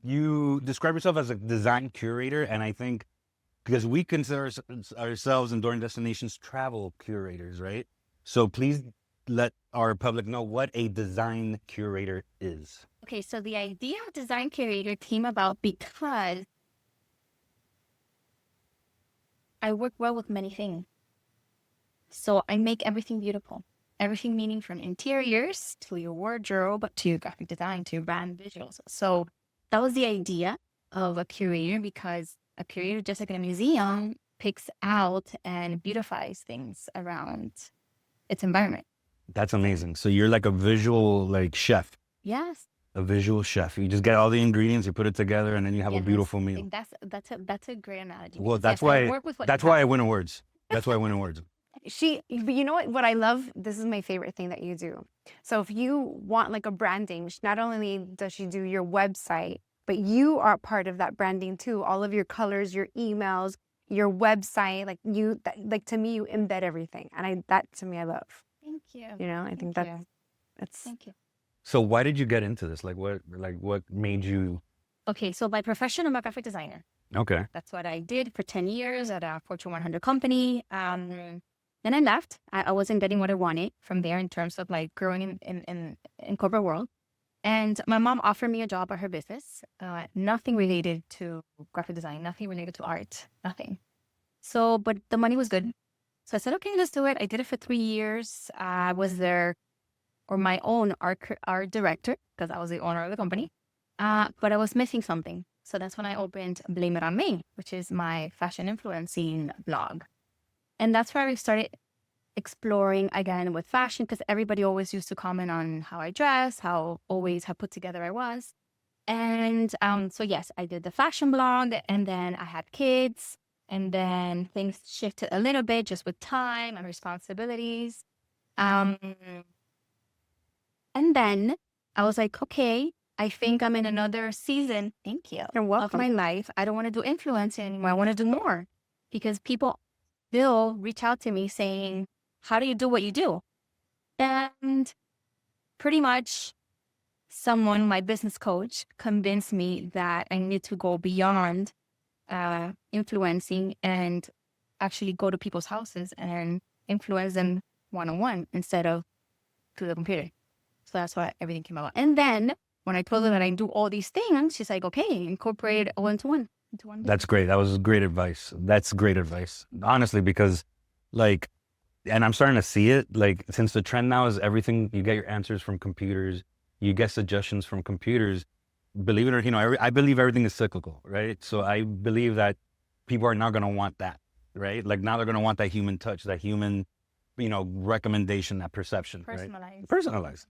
you describe yourself as a design curator, and I think because we consider ourselves in Dorian Destinations travel curators, right? So please let our public know what a design curator is. Okay, so the idea of design curator came about because I work well with many things. So I make everything beautiful. Everything meaning from interiors to your wardrobe to your graphic design to your brand visuals. So that was the idea of a curator, because a curator, just like in a museum, picks out and beautifies things around its environment. That's amazing. So you're like a visual like chef, Yes. a visual chef. You just get all the ingredients, you put it together, and then you have a Yes. beautiful I meal. think that's a great analogy. Well, Because that's yes, I why work with what you that's why I have. win awards. That's why I win awards. But you know what I love? This is my favorite thing that you do. So if you want like a branding, not only does she do your website, but you are part of that branding too. All of your colors, your emails, your website, like to me, you embed everything. And that to me, I love, Thank you. you know, I think Thank you. that's, Thank you. So why did you get into this? Like what made you? Okay, so by profession, I'm a graphic designer. Okay. That's what I did for 10 years at a Fortune 100 company. Then I left. I wasn't getting what I wanted from there in terms of like growing in corporate world. And my mom offered me a job at her business, nothing related to graphic design, nothing related to art, nothing. So, but the money was good. So I said, okay, let's do it. I did it for 3 years. I was there, or my own art director, because I was the owner of the company. But I was missing something. So that's when I opened Blame It On Me, which is my fashion influencing blog. And that's where I started exploring again with fashion, because everybody always used to comment on how I dress, how put together I was. And so yes, I did the fashion blog, and then I had kids, and then things shifted a little bit just with time and responsibilities. And then I was like, okay, I think I'm in another season. Thank you. you're Of welcome. my life. I don't want to do influencing anymore. I want to do more, because people will reach out to me saying, how do you do what you do? And pretty much my business coach, convinced me that I need to go beyond influencing and actually go to people's houses and influence them one-on-one instead of through the computer. So that's why everything came about. And then when I told her that I do all these things, she's like, okay, incorporate a one-to-one into one. That's great. That was great advice. That's great advice. Honestly, because like, and I'm starting to see it, like, since the trend now is everything, you get your answers from computers, you get suggestions from computers. Believe it or I believe everything is cyclical, right? So I believe that people are not going to want that, right? Like now they're going to want that human touch, that human, recommendation, that perception, Personalized. right? Personalized.